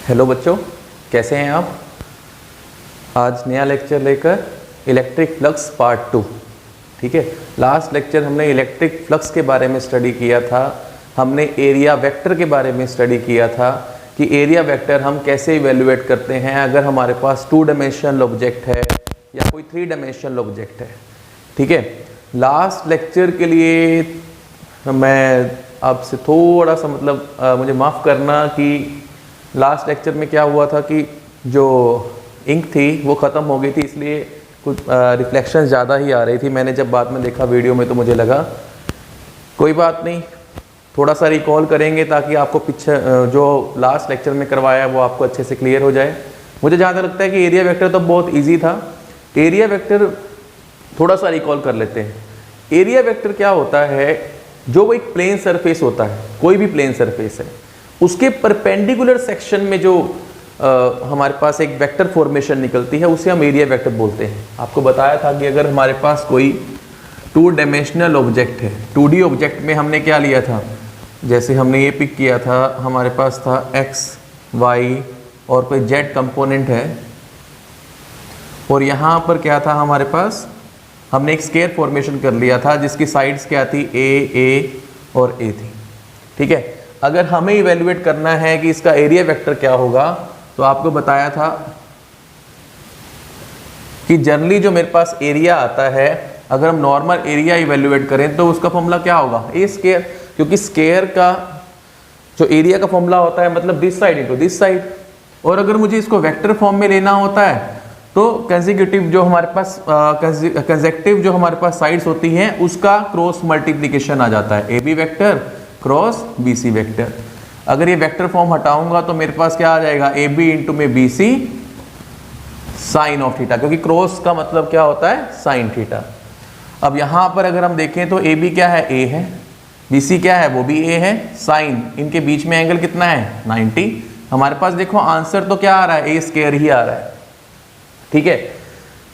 Hello बच्चों, कैसे हैं आप। आज नया लेक्चर लेकर इलेक्ट्रिक फ्लक्स पार्ट 2। ठीक है, लास्ट लेक्चर हमने इलेक्ट्रिक फ्लक्स के बारे में स्टडी किया था। हमने एरिया वेक्टर के बारे में स्टडी किया था कि एरिया वेक्टर हम कैसे इवेल्युएट करते हैं अगर हमारे पास 2 डायमेंशनल ऑब्जेक्ट है या कोई 3 डायमेंशनल ऑब्जेक्ट है। ठीक है, लास्ट लेक्चर के लिए मैं आपसे थोड़ा सा मुझे माफ़ करना कि लास्ट लेक्चर में क्या हुआ था कि जो इंक थी वो ख़त्म हो गई थी, इसलिए कुछ रिफ्लेक्शन ज़्यादा ही आ रही थी। मैंने जब बाद में देखा वीडियो में तो मुझे लगा कोई बात नहीं, थोड़ा सा रिकॉल करेंगे ताकि आपको पीछे जो लास्ट लेक्चर में करवाया है वो आपको अच्छे से क्लियर हो जाए। मुझे जहाँ तक लगता है कि एरिया वेक्टर तो बहुत ईजी था। एरिया वेक्टर थोड़ा सा रिकॉल कर लेते हैं। एरिया वेक्टर क्या होता है, जो वो एक प्लेन सरफेस होता है, कोई भी प्लेन सरफेस है, उसके परपेंडिकुलर सेक्शन में जो हमारे पास एक वेक्टर फॉर्मेशन निकलती है उसे हम एरिया वेक्टर बोलते हैं। आपको बताया था कि अगर हमारे पास कोई 2 डायमेंशनल ऑब्जेक्ट है, 2D ऑब्जेक्ट में हमने क्या लिया था, जैसे हमने ये पिक किया था, हमारे पास था x, y और कोई z कंपोनेंट है, और यहाँ पर क्या था हमारे पास, हमने एक स्केयर फॉर्मेशन कर लिया था जिसकी साइड्स क्या थी, a और a थी। ठीक है, अगर हमें इवेल्युएट करना है कि इसका एरिया वेक्टर क्या होगा तो आपको बताया था कि जनरली जो मेरे पास एरिया आता है, अगर हम नॉर्मल एरिया इवेल्युएट करें तो उसका फॉर्मूला क्या होगा, ए स्केयर, क्योंकि स्केयर का जो एरिया का फॉर्मूला होता है मतलब this side into this side. और अगर मुझे इसको वेक्टर फॉर्म में लेना होता है तो कंसेक्यूटिव जो हमारे पास कंसेक्टिव जो हमारे पास साइड्स होती हैं उसका क्रॉस मल्टीप्लिकेशन आ जाता है, A B vector cross B C vector. अगर ये वेक्टर फॉर्म हटाऊंगा तो मेरे पास क्या आ जाएगा, ए बी इंटू में B C sine of theta, क्योंकि क्रॉस का मतलब क्या होता है, साइन थीटा। अब यहाँ पर अगर हम देखें तो ए बी क्या है, ए है, बी सी क्या है, वो भी ए है, साइन, इनके बीच में एंगल कितना है, 90। हमारे पास देखो आंसर तो क्या आ रहा है, ए स्क्वायर ही आ रहा है। ठीक है,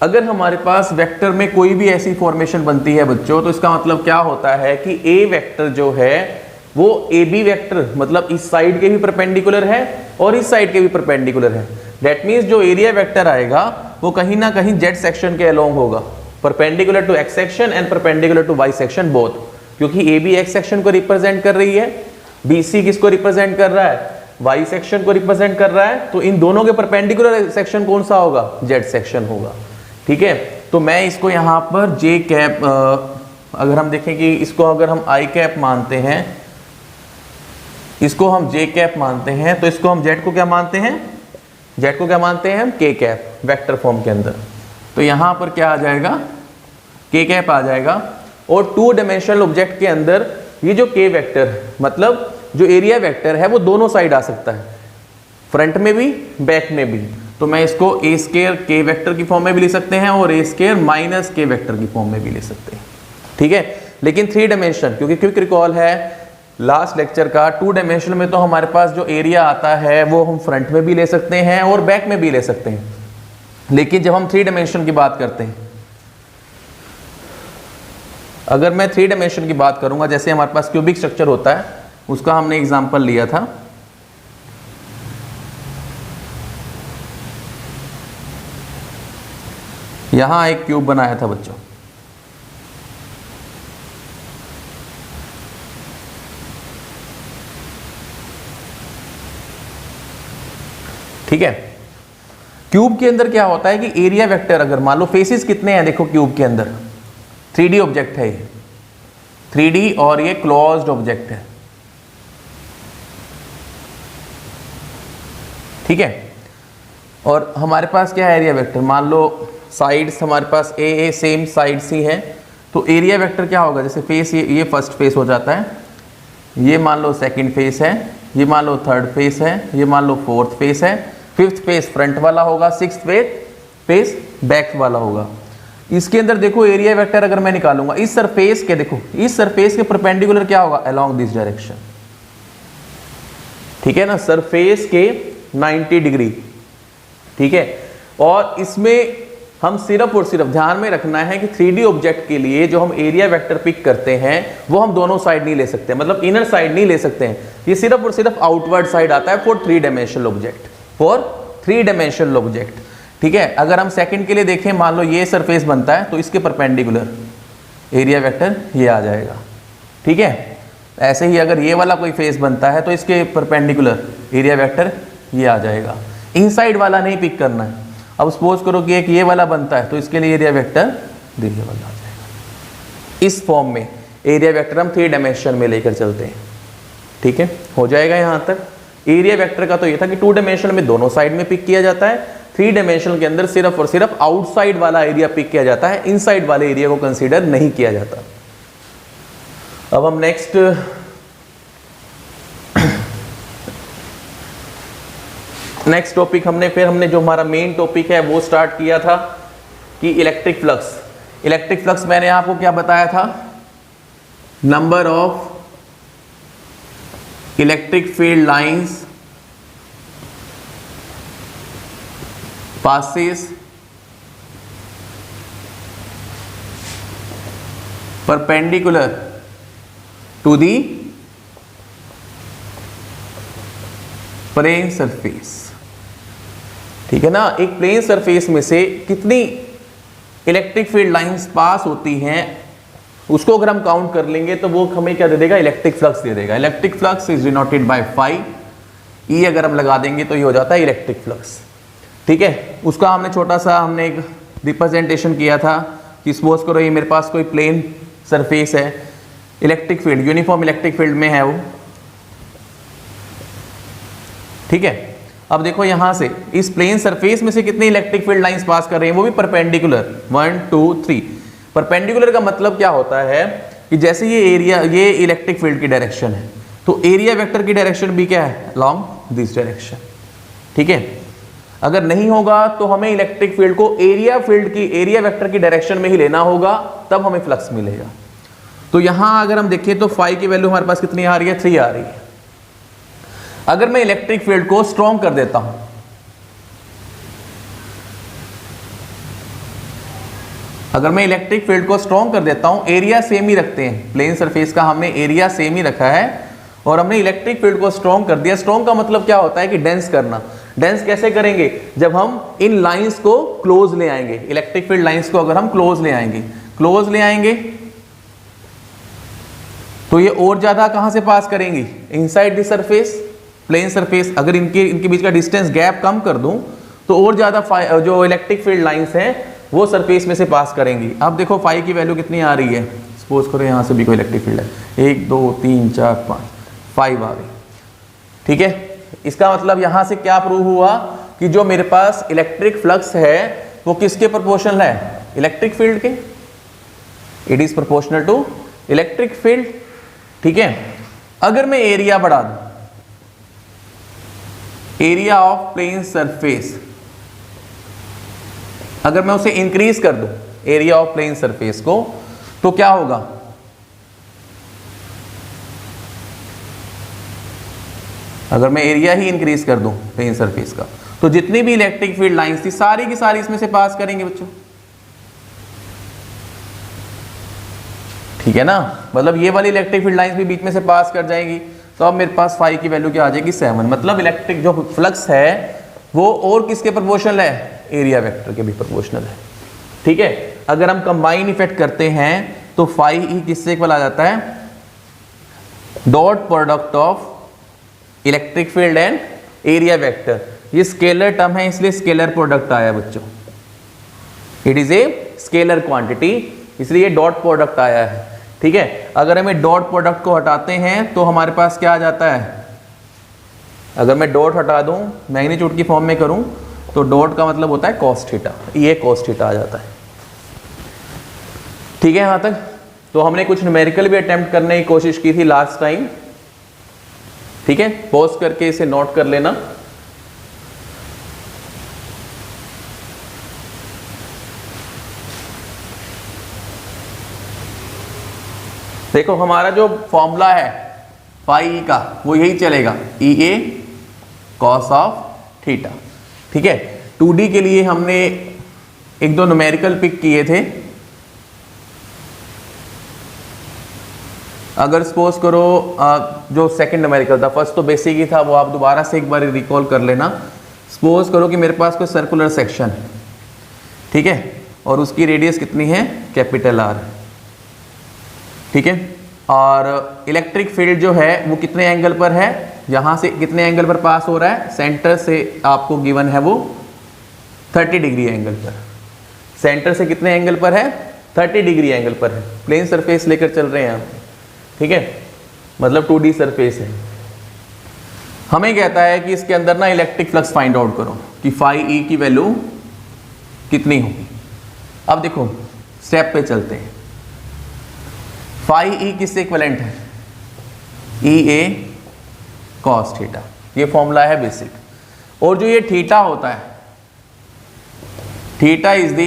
अगर हमारे पास वेक्टर में कोई भी ऐसी फॉर्मेशन बनती है बच्चों तो इसका मतलब क्या होता है कि ए वेक्टर जो है वो ए बी वेक्टर मतलब इस साइड के भी परपेंडिकुलर है और इस साइड के भी परपेंडिकुलर है। दैट मीन्स जो एरिया वेक्टर आएगा वो कहीं ना कहीं जेड सेक्शन के अलोंग होगा, perpendicular to x section and perpendicular to y section both, क्योंकि ए बी एक्स सेक्शन को रिप्रेजेंट कर रही है, बी सी किसको रिप्रेजेंट कर रहा है, वाई सेक्शन को रिप्रेजेंट कर रहा है, तो इन दोनों के परपेंडिकुलर सेक्शन कौन सा होगा, जेड सेक्शन होगा। ठीक है, तो मैं इसको यहाँ पर जे कैप, अगर हम देखें कि इसको अगर हम आई कैप मानते हैं, इसको हम जे कैप मानते हैं, तो इसको हम जेड को क्या मानते हैं, जेड को क्या मानते हैं हम, के कैप वेक्टर फॉर्म के अंदर। तो यहाँ पर क्या आ जाएगा, के कैप आ जाएगा। और 2 डायमेंशनल ऑब्जेक्ट के अंदर ये जो के वेक्टर है मतलब जो एरिया वेक्टर है वो दोनों साइड आ सकता है, फ्रंट में भी बैक में भी। तो मैं इसको ए स्क्वायर के वेक्टर की फॉर्म में भी ले सकते हैं और ए स्क्वायर माइनस के वेक्टर की फॉर्म में भी ले सकते हैं। ठीक है, लेकिन 3 डायमेंशन, क्योंकि क्विक रिकॉल है लास्ट लेक्चर का, 2 डायमेंशन में तो हमारे पास जो एरिया आता है वो हम फ्रंट में भी ले सकते हैं और बैक में भी ले सकते हैं। लेकिन जब हम 3 डायमेंशन की बात करते हैं, अगर मैं 3 डायमेंशन की बात करूंगा, जैसे हमारे पास क्यूबिक स्ट्रक्चर होता है, उसका हमने एग्जांपल लिया था। यहां एक क्यूब बनाया था बच्चों, ठीक है। क्यूब के अंदर क्या होता है कि एरिया वेक्टर, अगर मान लो फेसेस कितने हैं, देखो क्यूब के अंदर 3D ऑब्जेक्ट है, ये 3D और ये क्लोज्ड ऑब्जेक्ट है। ठीक है, और हमारे पास क्या है एरिया वेक्टर, मान लो साइड्स हमारे पास ए सेम साइड्स ही है, तो एरिया वेक्टर क्या होगा, जैसे फेस ये फर्स्ट फेस हो जाता है, ये मान लो सेकंड फेस है, ये मान लो थर्ड फेस है, ये मान लो फोर्थ फेस है, फिफ्थ फेस फ्रंट वाला होगा, सिक्स्थ फेस बैक वाला होगा। इसके अंदर देखो एरिया वेक्टर अगर मैं निकालूंगा, इस सरफेस के, देखो इस सरफेस के परपेंडिकुलर क्या होगा, अलोंग दिस डायरेक्शन। ठीक है ना, सरफेस के 90 डिग्री। ठीक है, और इसमें हम सिर्फ और सिर्फ ध्यान में रखना है कि 3D ऑब्जेक्ट के लिए जो हम एरिया वेक्टर पिक करते हैं वो हम दोनों साइड नहीं ले सकते, मतलब इनर साइड नहीं ले सकते हैं, ये सिर्फ और सिर्फ आउटवर्ड साइड आता है for 3 dimensional object. For 3 dimensional object. ठीक है, अगर हम सेकंड के लिए देखें, मान लो ये सरफेस बनता है तो इसके परपेंडिकुलर एरिया वेक्टर ये आ जाएगा। ठीक है, ऐसे ही अगर ये वाला कोई फेस बनता है तो इसके परपेंडिकुलर एरिया वेक्टर ये आ जाएगा। इनसाइड वाला नहीं पिक करना है। अब सपोज करो कि एक ये वाला बनता है तो इसके लिए एरिया वेक्टर ये वाला आ जाएगा। इस फॉर्म में एरिया वेक्टर हम 3 डायमेंशन में लेकर चलते हैं। ठीक है, हो जाएगा यहाँ तक। एरिया वेक्टर का तो ये था कि 2 डायमेंशन में दोनों साइड में पिक किया जाता है, 3 डायमेंशन के अंदर सिर्फ और सिर्फ आउटसाइड वाला एरिया पिक किया जाता है, इनसाइड वाले एरिया को कंसीडर नहीं किया जाता। अब हम नेक्स्ट टॉपिक हमने जो हमारा मेन टॉपिक है वो स्टार्ट किया था कि इलेक्ट्रिक फ्लक्स। इलेक्ट्रिक फ्लक्स मैंने आपको क्या बताया था, number of electric field lines passes perpendicular to the plane surface. ठीक है ना, एक प्लेन सरफेस में से कितनी इलेक्ट्रिक फील्ड लाइंस पास होती हैं उसको अगर हम काउंट कर लेंगे तो वो हमें क्या दे देगा, इलेक्ट्रिक फ्लक्स दे देगा। Electric flux is denoted by phi, E अगर हम लगा देंगे तो ये हो जाता है इलेक्ट्रिक फ्लक्स। ठीक है, उसका हमने एक रिप्रेजेंटेशन किया था कि सपोज करो ये मेरे पास कोई प्लेन सरफेस है, electric field uniform electric field में है वो। ठीक है, अब देखो यहां से इस प्लेन सरफेस में से कितनी इलेक्ट्रिक फील्ड लाइंस पास कर रही हैं, वो भी परपेंडिकुलर 1 2 3। परपेंडिकुलर का मतलब क्या होता है कि जैसे ये इलेक्ट्रिक फील्ड की डायरेक्शन है तो एरिया वेक्टर की डायरेक्शन भी क्या है, अलोंग दिस डायरेक्शन। ठीक है, अगर नहीं होगा तो हमें इलेक्ट्रिक फील्ड को एरिया वेक्टर की डायरेक्शन में ही लेना होगा, तब हमें फ्लक्स मिलेगा। तो यहां अगर हम देखें तो फाई की वैल्यू हमारे पास कितनी आ रही है, 3 आ रही है। अगर मैं इलेक्ट्रिक फील्ड को स्ट्रॉन्ग कर देता हूं, एरिया सेम ही रखते हैं, प्लेन सरफेस का हमने एरिया सेम ही रखा है और हमने इलेक्ट्रिक फील्ड को स्ट्रॉन्ग कर दिया। स्ट्रॉन्ग का मतलब क्या होता है कि डेंस करना। डेंस कैसे करेंगे, जब हम इन लाइंस को क्लोज ले आएंगे, इलेक्ट्रिक फील्ड लाइंस को अगर हम क्लोज ले आएंगे तो ये और ज्यादा कहां से पास करेंगी, inside the surface, plane surface. अगर इनके बीच का डिस्टेंस गैप कम कर दूं तो और ज्यादा जो इलेक्ट्रिक फील्ड लाइंस हैं वो सरफेस में से पास करेंगी। अब देखो फाई की वैल्यू कितनी आ रही है, सपोज करो यहां से भी कोई इलेक्ट्रिक फील्ड है, 1 2 3 4 5 5 आ गई। ठीक है, इसका मतलब यहां से क्या प्रूव हुआ कि जो मेरे पास इलेक्ट्रिक फ्लक्स है वो किसके प्रोपोर्शनल है, इलेक्ट्रिक फील्ड के। It is proportional to electric field. ठीक है, अगर मैं एरिया बढ़ा दूं, एरिया ऑफ प्लेन सरफेस, अगर मैं उसे इंक्रीज कर दूं एरिया ऑफ प्लेन सरफेस को, तो क्या होगा, अगर मैं एरिया ही इंक्रीज कर दूं प्लेन सरफेस का, तो जितनी भी इलेक्ट्रिक फील्ड लाइंस थी सारी की सारी इसमें से पास करेंगे बच्चों। ठीक है ना, मतलब ये वाली इलेक्ट्रिक फील्ड लाइंस भी बीच में से पास कर जाएगी। तो अब मेरे पास फाई की वैल्यू क्या आ जाएगी, 7। मतलब इलेक्ट्रिक जो फ्लक्स है वो और किसके प्रोपोर्शनल है, एरिया वेक्टर के भी प्रोपोर्शनल है। ठीक है, अगर हम कंबाइन इफेक्ट करते हैं तो फाई ई किससे इक्वल आ जाता है, dot product of electric field and area vector. ये स्केलर टर्म है इसलिए स्केलर प्रोडक्ट आया बच्चों, it is a scalar quantity इसलिए डॉट प्रोडक्ट आया है। ठीक है, अगर हमें डॉट प्रोडक्ट को हटाते हैं तो हमारे पास क्या आ जाता है, अगर मैं डॉट हटा दूं मैग्नीट्यूड की फॉर्म में करूं तो डॉट का मतलब होता है कॉस थीटा, ये कॉस थीटा आ जाता है। ठीक है, यहां तक तो हमने कुछ न्यूमेरिकल भी अटेम्प्ट करने की कोशिश की थी लास्ट टाइम। ठीक है, पॉज करके इसे नोट कर लेना। देखो हमारा जो फॉर्मूला है फाई का वो यही चलेगा, ई ए कॉस ऑफ थीटा। ठीक है, 2D के लिए हमने 1-2 न्यूमेरिकल पिक किए थे। अगर सपोज करो जो सेकंड न्यूमेरिकल था, फर्स्ट तो बेसिक ही था, वो आप दोबारा से एक बार रिकॉल कर लेना सपोज करो कि मेरे पास कोई सर्कुलर सेक्शन है, ठीक है, और उसकी रेडियस कितनी है, कैपिटल आर, ठीक है, और इलेक्ट्रिक फील्ड जो है वो कितने एंगल पर है, यहाँ से कितने एंगल पर पास हो रहा है, सेंटर से आपको गिवन है वो 30 डिग्री एंगल पर, सेंटर से कितने एंगल पर है, 30 डिग्री एंगल पर है, प्लेन सरफेस लेकर चल रहे हैं हम, ठीक है, मतलब 2D सरफेस है। हमें कहता है कि इसके अंदर ना इलेक्ट्रिक फ्लक्स फाइंड आउट करो कि फाई ई की वैल्यू कितनी होगी। अब देखो स्टेप पे चलते हैं। फाई ई किससे इक्विवेलेंट है, ई ए कॉस थीटा, ये फॉर्मूला है बेसिक। और जो ये थीटा होता है, theta is the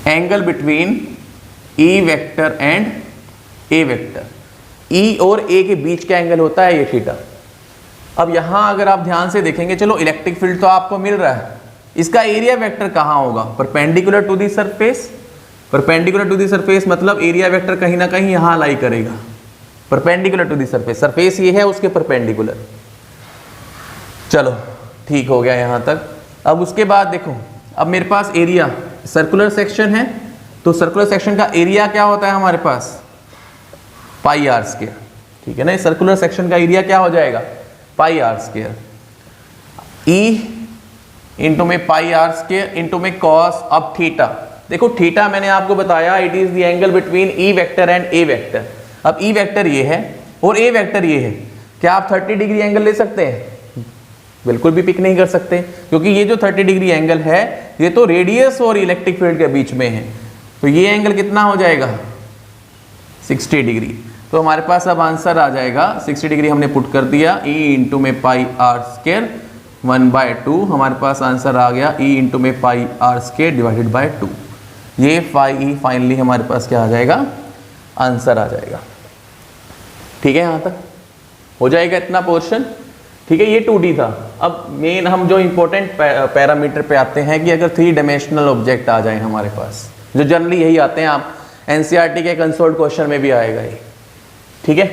angle between E vector and A vector, E और ए के बीच का एंगल होता है ये थीटा। अब यहां अगर आप ध्यान से देखेंगे, चलो इलेक्ट्रिक फील्ड तो आपको मिल रहा है, इसका एरिया वेक्टर कहां होगा, perpendicular to the surface, perpendicular to the surface मतलब एरिया वेक्टर कहीं ना कहीं यहां लाई करेगा, perpendicular to the surface, surface ये है उसके परपेंडिकुलर। चलो ठीक हो गया यहां तक। अब उसके बाद देखो, अब मेरे पास एरिया, सर्कुलर सेक्शन है, तो सर्कुलर सेक्शन का एरिया क्या होता है हमारे पास, पाई आर स्क्वायर, ठीक है ना, सर्कुलर सेक्शन का एरिया क्या हो जाएगा, पाई आर स्क्वायर, ई इंटू में पाई आर स्क्वायर इंटू में कॉस। अब थीटा, देखो थीटा मैंने आपको बताया it is the angle between E vector and A vector. अब ई वेक्टर ये है और ए वेक्टर ये है, क्या आप 30 डिग्री एंगल ले सकते हैं, बिल्कुल भी पिक नहीं कर सकते, क्योंकि ये जो 30 डिग्री एंगल है ये तो रेडियस और इलेक्ट्रिक फील्ड के बीच में है, तो ये एंगल कितना हो जाएगा, 60 डिग्री। तो हमारे पास अब आंसर आ जाएगा 60 डिग्री हमने पुट कर दिया, ई इंटू में पाई आर स्क्वायर 1/2, हमारे पास आंसर आ गया ई इंटू में पाई आर स्क्वायर डिवाइडेड बाय 2। ये फाई फाइनली हमारे पास क्या आ जाएगा, आंसर आ जाएगा। ठीक है, यहाँ तक हो जाएगा इतना पोर्शन। ठीक है, ये 2D था। अब मेन हम जो इंपॉर्टेंट पैरामीटर पे आते हैं कि अगर 3 डायमेंशनल ऑब्जेक्ट आ जाए हमारे पास, जो जनरली यही आते हैं, आप एनसीईआरटी के कंसोल्ड क्वेश्चन में भी आएगा ये। ठीक है,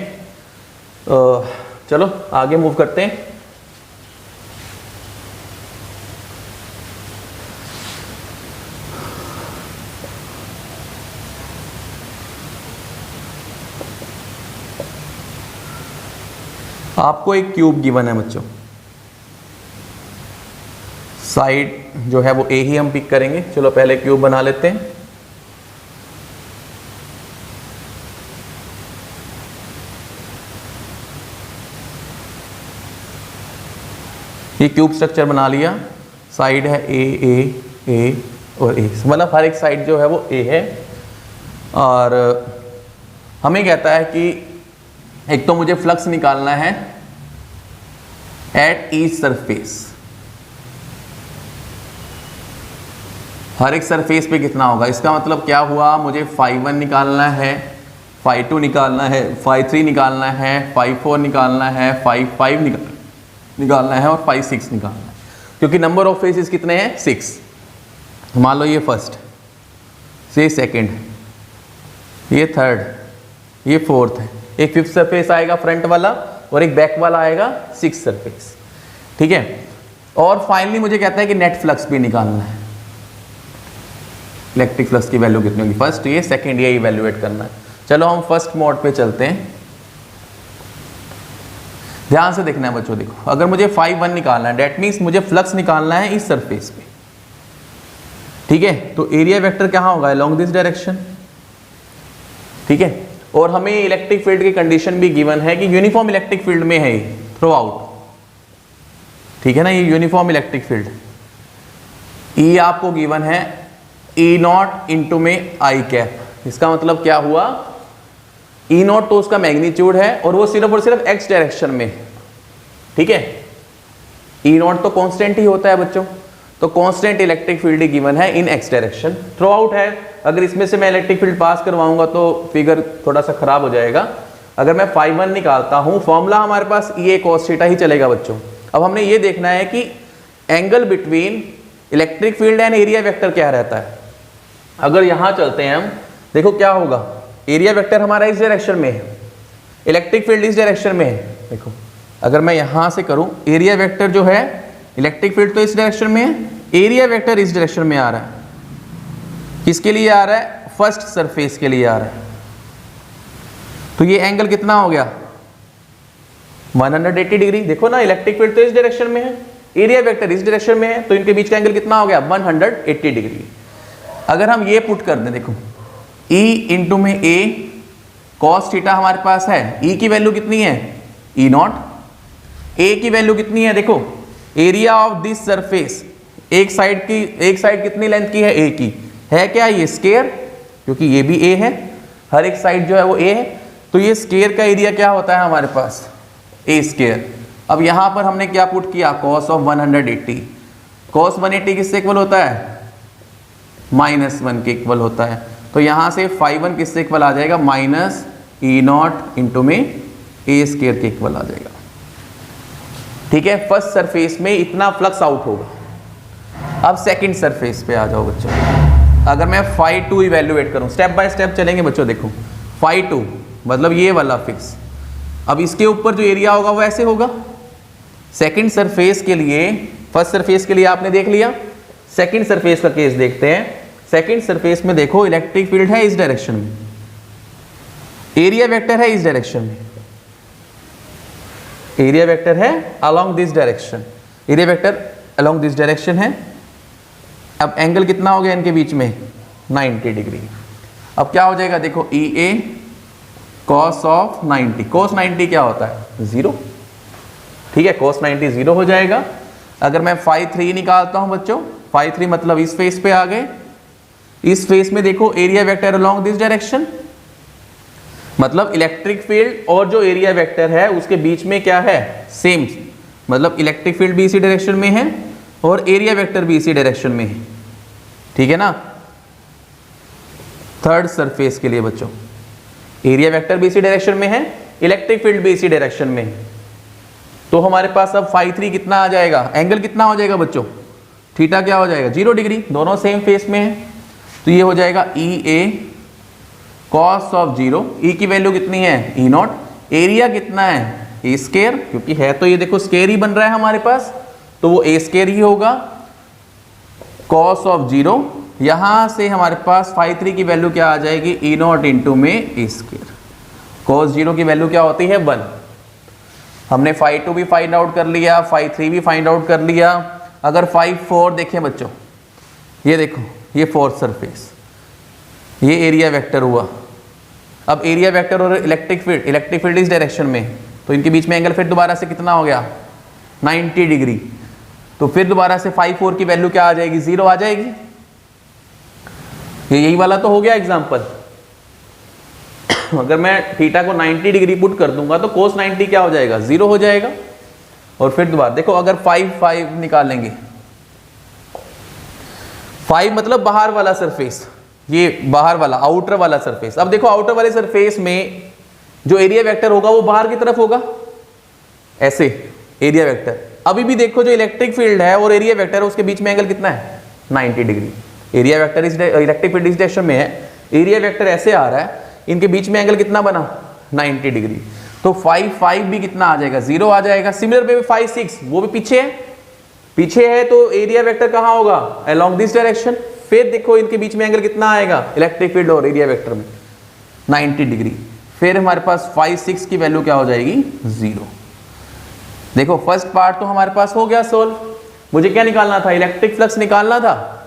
चलो आगे मूव करते हैं। आपको एक क्यूब गिवन है बच्चों, साइड जो है वो ए ही हम पिक करेंगे। चलो पहले क्यूब बना लेते हैं। ये क्यूब स्ट्रक्चर बना लिया, साइड है ए ए ए और ए, मतलब हर एक साइड जो है वो ए है। और हमें कहता है कि एक तो मुझे फ्लक्स निकालना है एट ईच सरफेस, हर एक सरफेस पे कितना होगा। इसका मतलब क्या हुआ, मुझे φ1 निकालना है, φ2 निकालना है, φ3 निकालना है, φ4 निकालना है, φ5 निकालना है और φ6 निकालना है, क्योंकि नंबर ऑफ फेसेस कितने हैं, 6। मान लो ये फर्स्ट, ये सेकंड, ये थर्ड, ये फोर्थ है, एक फिफ्थ सरफेस आएगा फ्रंट वाला और एक बैक वाला आएगा 6th सरफेस। ठीक है, और फाइनली मुझे कहता है कि नेट फ्लक्स भी निकालना है, इलेक्ट्रिक फ्लक्स की वैल्यू कितनी होगी, फर्स्ट ये, सेकंड ये इवेल्युएट करना है। चलो हम फर्स्ट मोड पे चलते हैं। ध्यान से देखना है बच्चों, देखो अगर मुझे φ1 निकालना है, डेट मीन्स मुझे फ्लक्स निकालना है इस सरफेस पे। ठीक है, तो एरिया वेक्टर कहाँ होगा, अलोंग दिस डायरेक्शन। ठीक है, और हमें इलेक्ट्रिक फील्ड की कंडीशन भी गिवन है कि यूनिफॉर्म इलेक्ट्रिक फील्ड में है थ्रू आउट। ठीक है ना, ये यूनिफॉर्म इलेक्ट्रिक फील्ड। ई आपको गिवन है E0 इंटू में आई कैप, इसका मतलब क्या हुआ, E0 तो उसका मैग्नीट्यूड है और वो सिर्फ और सिर्फ एक्स डायरेक्शन में है। ठीक है, E0 तो कांस्टेंट ही होता है बच्चों, तो कांस्टेंट इलेक्ट्रिक फील्ड गिवन है इन एक्स डायरेक्शन, थ्रू आउट है। अगर इसमें से मैं इलेक्ट्रिक फील्ड पास करवाऊंगा तो फिगर थोड़ा सा खराब हो जाएगा। अगर मैं φ1 निकालता हूं, फॉर्मूला हमारे पास E a cos थीटा ही चलेगा बच्चों। अब हमने ये देखना है कि angle between electric field and area vector क्या रहता है। अगर यहां चलते हैं हम, देखो क्या होगा, एरिया वेक्टर हमारा इस डायरेक्शन में है, इलेक्ट्रिक फील्ड इस डायरेक्शन में है। देखो अगर मैं यहां से करूं, एरिया वेक्टर जो है, इलेक्ट्रिक फील्ड तो इस डायरेक्शन में है, एरिया वेक्टर इस डायरेक्शन में आ रहा है। किसके लिए आ रहा है? फर्स्ट सरफेस के लिए आ रहा है। तो ये एंगल कितना हो गया? 180 डिग्री। देखो ना, इलेक्ट्रिक फील्ड तो इस डायरेक्शन में है, एरिया वेक्टर इस डायरेक्शन में है, तो इनके बीच का एंगल कितना हो गया? 180 डिग्री। अगर हम ये पुट कर दें, देखो E इंटू में A cos थीटा हमारे पास है, E की वैल्यू कितनी है? E0। A की वैल्यू कितनी है? देखो एरिया ऑफ दिस सरफेस, एक साइड कितनी लेंथ की है? A की है क्या? ये स्केयर, क्योंकि ये भी A है, हर एक साइड जो है वो A है, तो ये स्केयर का एरिया क्या होता है हमारे पास? A square. अब यहां पर हमने क्या पुट किया? cos of 180। cos 180 किससे इक्वल होता है? -1 के इक्वल होता है। तो यहां से φ1 किससे इक्वल आ जाएगा? -E0 इंटू में A स्केयर के इक्वल आ जाएगा। ठीक है, फर्स्ट सरफेस में इतना फ्लक्स आउट होगा। अब सेकंड सरफेस पे आ जाओ बच्चों। अगर मैं φ2 इवेल्युएट करूं, स्टेप बाय स्टेप चलेंगे बच्चों। देखो φ2 मतलब ये वाला फिक्स, अब इसके ऊपर जो एरिया होगा वो ऐसे होगा। सेकंड सरफेस के लिए, फर्स्ट सरफेस के लिए आपने देख लिया, सेकंड सरफेस का केस देखते हैं। सेकंड सरफेस में देखो इलेक्ट्रिक फील्ड है इस डायरेक्शन में, एरिया वेक्टर है इस डायरेक्शन में, एरिया वेक्टर है along this direction, area vector along this direction है। अब एंगल कितना हो गया इनके बीच में? 90 डिग्री। अब क्या हो जाएगा? देखो EA cos ऑफ 90, cos 90 क्या होता है? 0। ठीक है, cos 90 0 हो जाएगा। अगर मैं φ3 निकालता हूं बच्चों, φ3 मतलब इस फेस पे आ गए, इस फेस में देखो area vector along this direction, मतलब इलेक्ट्रिक फील्ड और जो एरिया वेक्टर है उसके बीच में क्या है? सेम, मतलब इलेक्ट्रिक फील्ड भी इसी डायरेक्शन में है और एरिया वेक्टर भी इसी डायरेक्शन में है। ठीक है ना। थर्ड सरफेस के लिए बच्चों एरिया वेक्टर भी इसी डायरेक्शन में है, इलेक्ट्रिक फील्ड भी इसी डायरेक्शन में है, तो हमारे पास अब φ3 कितना आ जाएगा? एंगल कितना हो जाएगा बच्चों? थीटा क्या हो जाएगा? 0 डिग्री। दोनों सेम फेस में है, तो ये हो जाएगा EA cos ऑफ 0। E की वैल्यू कितनी है? E0। एरिया कितना है? A स्केयर, क्योंकि है तो ये देखो स्केयर ही बन रहा है हमारे पास, तो वो A स्केयर ही होगा। cos ऑफ 0, यहां से हमारे पास φ3 की वैल्यू क्या आ जाएगी? E0 इंटू में A स्केयर। cos 0 की वैल्यू क्या होती है? 1। हमने φ2 भी फाइंड आउट कर लिया, φ3 भी फाइंड आउट कर लिया। अगर φ4 देखें बच्चों, ये देखो ये फोर्थ सरफेस, ये एरिया वेक्टर हुआ। अब एरिया वेक्टर और इलेक्ट्रिक फील्ड इस डायरेक्शन में, तो इनके बीच में एंगल फिर दोबारा से कितना हो गया? 90 डिग्री। तो फिर दोबारा से φ4 की वैल्यू क्या आ जाएगी? 0 आ जाएगी। यही वाला तो हो गया एग्जाम्पल। अगर मैं थीटा को 90 डिग्री पुट कर दूंगा तो cos 90 क्या हो जाएगा? 0 हो जाएगा। और फिर दोबारा देखो, अगर 5 निकालेंगे, 5 मतलब बाहर वाला सरफेस, ये बाहर वाला आउटर वाला सरफेस। अब देखो आउटर वाले सरफेस में जो एरिया वेक्टर होगा वो बाहर की तरफ होगा, ऐसे एरिया वेक्टर। अभी भी देखो जो इलेक्ट्रिक फील्ड है और एरिया वेक्टर है उसके बीच में एंगल कितना है? 90 degree. Area vector electric field इस डायरेक्शन में है, एरिया वेक्टर ऐसे आ रहा है, इनके बीच में एंगल कितना बना? 90 डिग्री। तो φ5 भी कितना आ जाएगा? 0 आ जाएगा। सिमिलर वे φ6 वो भी पीछे है, तो एरिया वेक्टर कहाँ होगा? Along this direction. फिर देखो इनके बीच में एंगल कितना आएगा? इलेक्ट्रिक फील्ड और एरिया वेक्टर में 90 डिग्री। फिर हमारे पास φ6 की वैल्यू क्या हो जाएगी? 0। देखो फर्स्ट पार्ट तो हमारे पास हो गया सोल्व। मुझे क्या निकालना था? इलेक्ट्रिक फ्लक्स निकालना था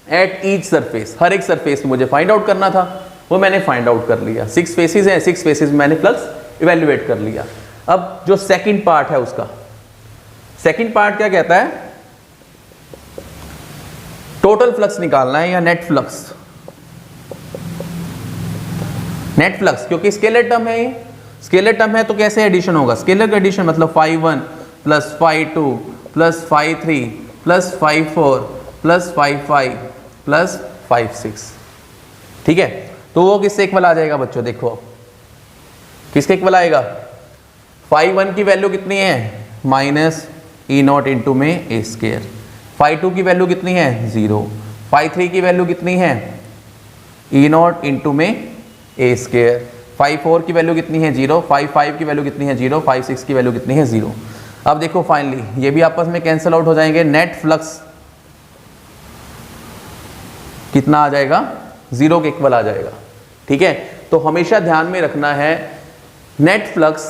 एट ईच सरफेस, हर एक सरफेस में मुझे फाइंड आउट करना था, वो मैंने फाइंड आउट कर लिया। 6 फेसेस हैं, 6 फेसेस में मैंने फ्लक्स इवेल्युएट कर लिया। अब जो सेकंड पार्ट है उसका, सेकंड पार्ट क्या कहता है? टोटल फ्लक्स निकालना है या नेट फ्लक्स। नेट फ्लक्स क्योंकि स्केलर टर्म है, ये स्केलर टर्म है तो कैसे एडिशन होगा? स्केलर का एडिशन मतलब φ1 plus φ2 plus φ3 plus φ4 plus φ5 plus φ6। ठीक है, तो वो किससे इक्वल आ जाएगा बच्चों? देखो किसके इक्वल आएगा? φ1 की वैल्यू कितनी है? -E0 इंटू में A स्केयर। φ2 की वैल्यू कितनी है? 0। φ3 की वैल्यू कितनी है? E0 इंटू में A स्केयर। 5 4 की वैल्यू कितनी है 0, 5 5 की वैल्यू कितनी है 0, 5 6 की वैल्यू कितनी है 0। अब देखो फाइनली ये भी आपस में कैंसिल आउट हो जाएंगे, नेट फ्लक्स कितना आ जाएगा, 0 के इक्वल आ जाएगा। ठीक है, तो हमेशा ध्यान में रखना है नेट फ्लक्स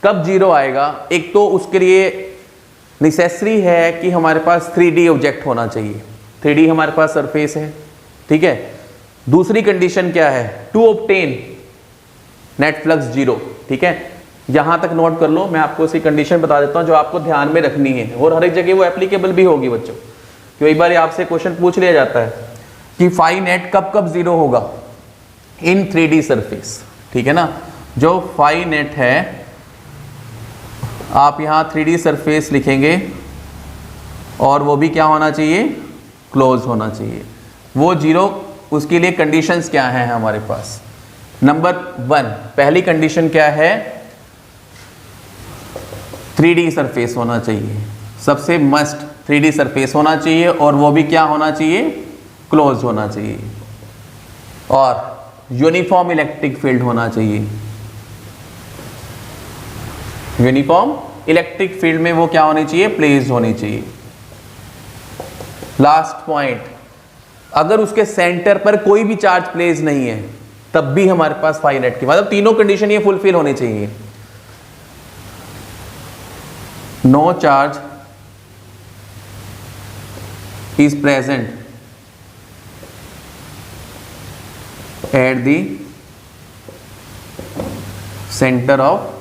कब 0 आएगा। एक तो उसके लिए नेसेसरी है कि हमारे पास 3D ऑब्जेक्ट होना चाहिए, 3D हमारे पास सरफेस है। ठीक है, दूसरी कंडीशन क्या है, टू ऑब्टेन नेट फ्लक्स 0। ठीक है, यहां तक नोट कर लो, मैं आपको इसी कंडीशन बता देता हूं जो आपको ध्यान में रखनी है और हर एक जगह वो एप्लीकेबल भी होगी बच्चों। कई बार आपसे क्वेश्चन पूछ लिया जाता है कि फाई नेट कब कब 0 होगा इन 3D सरफेस। ठीक है ना, जो फाई नेट है आप यहां 3D सरफेस लिखेंगे और वो भी क्या होना चाहिए, क्लोज होना चाहिए। वो 0, उसके लिए कंडीशंस क्या हैं हमारे पास। नंबर 1 पहली कंडीशन क्या है, 3D सरफेस होना चाहिए, सबसे मस्ट 3D सरफेस होना चाहिए और वो भी क्या होना चाहिए, क्लोज होना चाहिए। और यूनिफॉर्म इलेक्ट्रिक फील्ड होना चाहिए। यूनिफॉर्म इलेक्ट्रिक फील्ड में वो क्या होनी चाहिए, प्लेस्ड होनी चाहिए। लास्ट पॉइंट, अगर उसके सेंटर पर कोई भी चार्ज प्लेस नहीं है तब भी हमारे पास फाई नेट की, मतलब तीनों कंडीशन ये फुलफिल होनी चाहिए। No charge is present at the centre of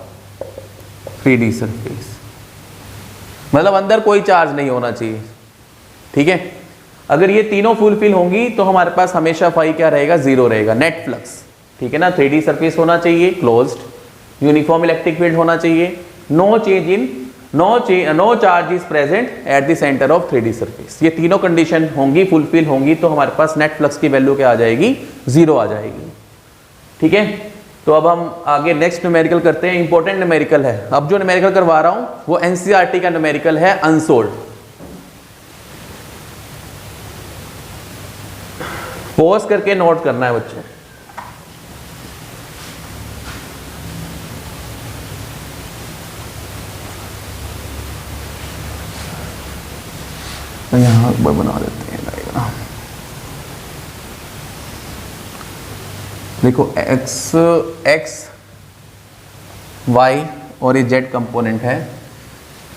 3D surface, मतलब अंदर कोई चार्ज नहीं होना चाहिए। ठीक है, अगर ये तीनों फुलफिल होंगी तो हमारे पास हमेशा फाई क्या रहेगा, 0 रहेगा, नेट फ्लक्स। ठीक है ना, 3D सरफेस होना चाहिए, क्लोज्ड, यूनिफॉर्म इलेक्ट्रिक फील्ड होना चाहिए, no change in no charge is present at the centre of 3D surface. ये तीनों कंडीशन होंगी, फुलफिल होंगी तो हमारे पास नेट फ्लक्स की वैल्यू क्या आ जाएगी, 0 आ जाएगी। ठीक है, तो अब हम आगे नेक्स्ट न्यूमेरिकल करते हैं, इंपॉर्टेंट न्यूमेरिकल है। अब जो न्यूमेरिकल करवा रहा हूं वो NCERT का न्यूमेरिकल है, अनसोल्ड। पॉज करके नोट करना है बच्चों। तो यहां बना देते हैं डायग्राम। देखो x y और ये z कंपोनेंट है।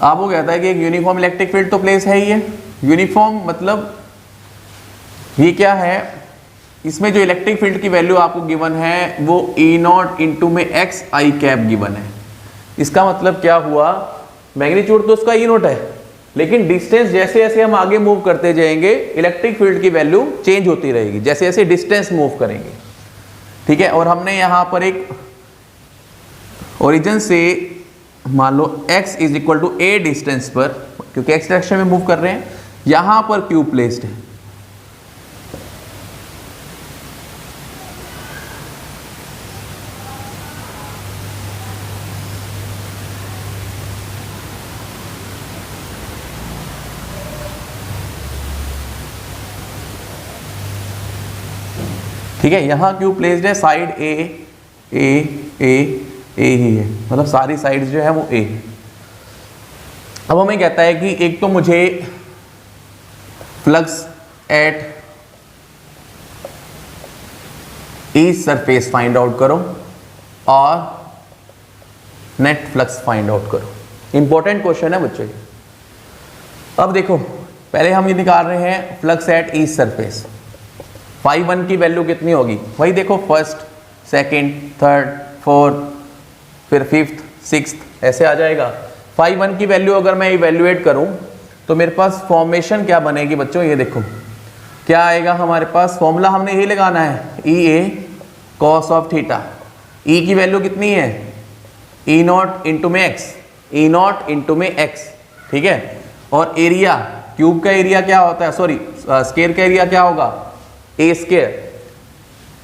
आपको कहता है कि एक यूनिफॉर्म इलेक्ट्रिक फील्ड तो प्लेस है ही है। यूनिफॉर्म मतलब ये क्या है, इसमें जो इलेक्ट्रिक फील्ड की वैल्यू आपको गिवन है वो E0 इंटू में x i कैप गिवन है। इसका मतलब क्या हुआ, मैग्नीट्यूड तो उसका E0 है, लेकिन डिस्टेंस जैसे जैसे हम आगे मूव करते जाएंगे इलेक्ट्रिक फील्ड की वैल्यू चेंज होती रहेगी जैसे जैसे डिस्टेंस मूव करेंगे। ठीक है, और हमने यहां पर एक ओरिजिन से मान लो x is equal to a distance पर, क्योंकि x डायरेक्शन में मूव कर रहे हैं, यहां पर q प्लेस्ड है। ठीक है, यहां क्यू प्लेस्ड है, साइड ए ही है, मतलब सारी साइड्स जो है वो ए। अब हमें कहता है कि एक तो मुझे flux at each surface find out करो और नेट फ्लक्स फाइंड आउट करो। इंपॉर्टेंट क्वेश्चन है बच्चों। अब देखो पहले हम ये निकाल रहे हैं flux at each surface. Phi 1 की वैल्यू कितनी होगी, वही देखो फर्स्ट, सेकंड, थर्ड, फोर्थ, फिर फिफ्थ, सिक्स्थ, ऐसे आ जाएगा। फाई 1 की वैल्यू अगर मैं इवेल्युएट करूं तो मेरे पास फॉर्मेशन क्या बनेगी बच्चों, ये देखो क्या आएगा हमारे पास, फॉर्मूला हमने यही लगाना है, E A cos of theta. ई की वैल्यू कितनी है, E0 इंटू में एक्स, E0 इंटू में एक्स। ठीक है, और एरिया, क्यूब का एरिया क्या होता है, सॉरी स्क्वायर का एरिया क्या होगा, ए स्क्वायर,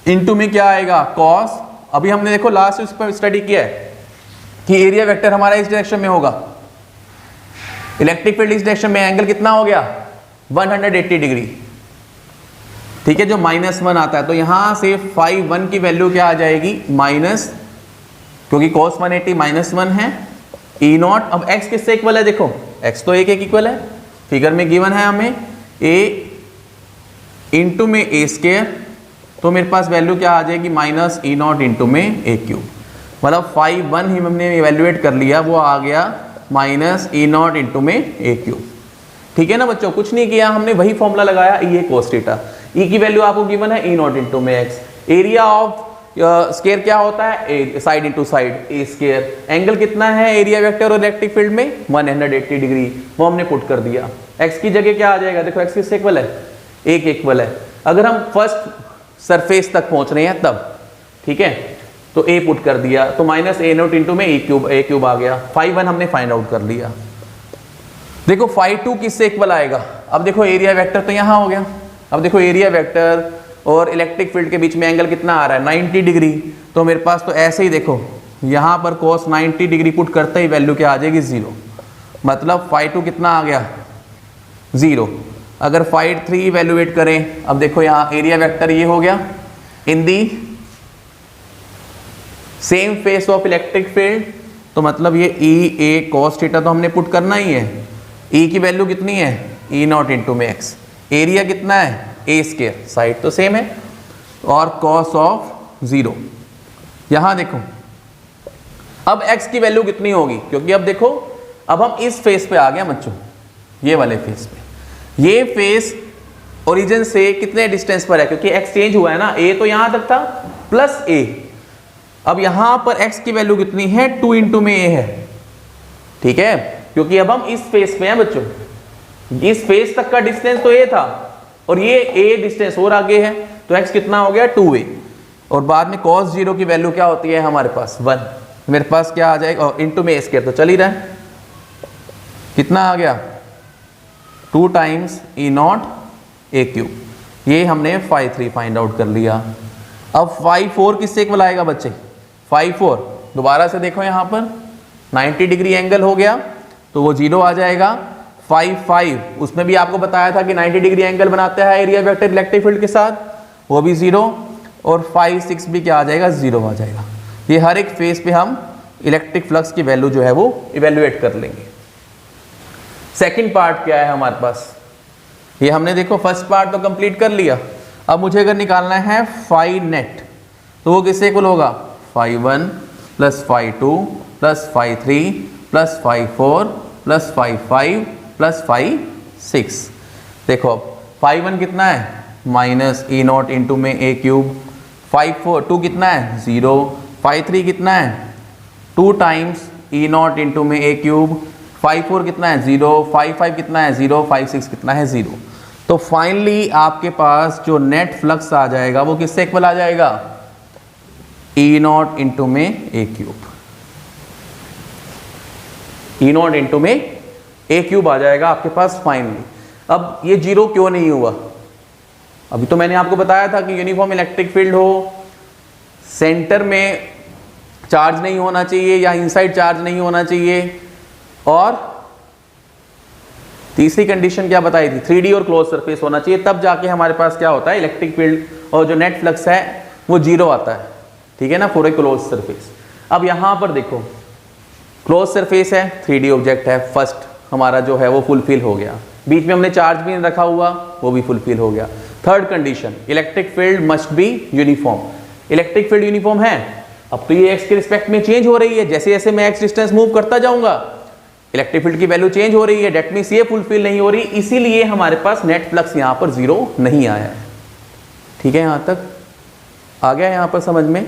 इंटू में क्या आएगा कॉस। अभी हमने देखो लास्ट उस पर स्टडी किया है कि एरिया वेक्टर हमारा इस डायरेक्शन में होगा, इलेक्ट्रिक फील्ड इस डायरेक्शन में, एंगल कितना हो गया 180 डिग्री। ठीक है, जो -1 आता है, तो यहाँ से फाई 1 की वैल्यू क्या आ जाएगी माइनस, क्योंकि cos 180 -1 है, ई नॉट। अब x किससे इक्वल है, देखो x तो 1 इक्वल है, फिगर में गिवन है हमें a इंटू में a स्क्वायर, तो मेरे पास वैल्यू क्या आ जाएगी माइनस ई नॉट इंटू में a क्यूब। मतलब फाई 1 ही हमने इवेल्युएट कर लिया, वो आ गया माइनस ई नॉट इंटू में a क्यूब। ठीक है ना बच्चों, कुछ नहीं किया हमने, वही फॉर्मूला लगाया ई ए cos थीटा। ई की वैल्यू आपको गिवन है ई नॉट इंटू में x। एरिया ऑफ स्क्वायर क्या होता है, साइड इंटू साइड ए स्क्वायर। एंगल कितना है एरिया वेक्टर और इलेक्ट्रिक फील्ड में 180 डिग्री, वो हमने पुट कर दिया। x की जगह क्या आ जाएगा, देखो x किससे इक्वल है, 1 इक्वल है। अगर हम फर्स्ट सरफेस तक पहुंच रहे हैं तब, ठीक है, तो a पुट कर दिया, तो माइनस ए नोट इंटू में ए क्यूब आ गया। फाई 1 हमने फाइंड आउट कर लिया। देखो फाई 2 किससे इक्वल आएगा, अब देखो एरिया वेक्टर तो यहाँ हो गया, अब देखो एरिया वेक्टर और इलेक्ट्रिक फील्ड के बीच में एंगल कितना आ रहा है 90 डिग्री, तो मेरे पास तो ऐसे ही देखो यहाँ पर cos 90 डिग्री पुट करते ही वैल्यू क्या आ जाएगी 0, मतलब फाई 2 कितना आ गया 0। अगर फाई 3 इवेल्युएट करें, अब देखो यहाँ एरिया वेक्टर ये हो गया in the same face of electric field, तो मतलब ये ई ए cos थीटा तो हमने पुट करना ही है। ई की वैल्यू कितनी है ई नॉट इंटू में एक्स, एरिया कितना है ए स्क्वायर, साइड तो सेम है, और cos ऑफ 0। यहां देखो अब x की वैल्यू कितनी होगी, क्योंकि अब देखो अब हम इस फेस पे आ गए बच्चों, ये वाले फेस पे। ये फेस ओरिजिन से कितने डिस्टेंस पर है, क्योंकि x चेंज हुआ है ना, a तो यहां तक था प्लस a। अब यहां पर x की वैल्यू कितनी है 2 इंटू में a है, ठीक है, क्योंकि अब हम इस फेस पे हैं बच्चों। इस फेस तक का डिस्टेंस तो a था और ये a डिस्टेंस और आगे है, तो x कितना हो गया 2a, और बाद में cos 0 की वैल्यू क्या होती है हमारे पास 1, मेरे पास क्या आ जाएगा, और इंटू में a स्क्वायर तो चल ही रहा है, कितना आ गया 2 times e not a cube. ये हमने फाई 3 फाइंड आउट कर लिया। अब फाई 4 किससे इक्वल आएगा बच्चे, फाई 4 दोबारा से देखो यहाँ पर 90 डिग्री एंगल हो गया, तो वो 0 आ जाएगा। फाई 5 उसमें भी आपको बताया था कि 90 डिग्री एंगल बनाता है एरिया वेक्टर इलेक्ट्रिक फील्ड के साथ, वो भी 0, और फाई 6 भी क्या आ जाएगा 0 आ जाएगा। ये हर एक फेस पे हम इलेक्ट्रिक फ्लक्स की वैल्यू जो है वो इवेल्युएट कर लेंगे। सेकंड पार्ट क्या है हमारे पास, ये हमने देखो फर्स्ट पार्ट तो कंप्लीट कर लिया। अब मुझे अगर निकालना है फाई नेट, तो वो किससे इक्वल होगा, phi 1 plus phi 2 plus phi 3 plus phi 4 plus phi 5 plus phi 6। देखो अब फाई 1 कितना है माइनस ई नॉट इंटू में a क्यूब, फाई 2 कितना है 0, फाई 3 कितना है 2 टाइम्स ई नॉट इंटू में a क्यूब, फाई 4 कितना है 0, फाई 5 कितना है 0, फाई 6 कितना है 0। तो फाइनली आपके पास जो नेट फ्लक्स आ जाएगा वो किससे इक्वल आ जाएगा, ई नॉट इंटू में a cube, E naught into में a क्यूब आ जाएगा आपके पास फाइनली। अब ये 0 क्यों नहीं हुआ, अभी तो मैंने आपको बताया था कि यूनिफॉर्म इलेक्ट्रिक फील्ड हो, सेंटर में चार्ज नहीं होना चाहिए या इनसाइड चार्ज नहीं होना चाहिए, और तीसरी कंडीशन क्या बताई थी 3D और क्लोज सरफेस होना चाहिए, तब जाके हमारे पास क्या होता है इलेक्ट्रिक फील्ड और जो नेट फ्लक्स है वो 0 आता है, ठीक है ना, फॉर ए क्लोज सरफेस। अब यहां पर देखो क्लोज सरफेस है, 3D ऑब्जेक्ट है, फर्स्ट हमारा जो है वो फुलफिल हो गया, बीच में हमने चार्ज भी नहीं रखा हुआ, वो भी फुलफिल हो गया। Third condition, electric field must be uniform, electric field uniform है। अब तो ये x के रिस्पेक्ट में चेंज हो रही है, जैसे जैसे मैं x डिस्टेंस मूव करता जाऊंगा इलेक्ट्रिक फील्ड की वैल्यू चेंज हो रही है, डेट मींस ये फुलफिल नहीं हो रही, इसीलिए हमारे पास नेट फ्लक्स यहां पर 0 नहीं आया है। ठीक है, यहां तक आ गया, यहां पर समझ में।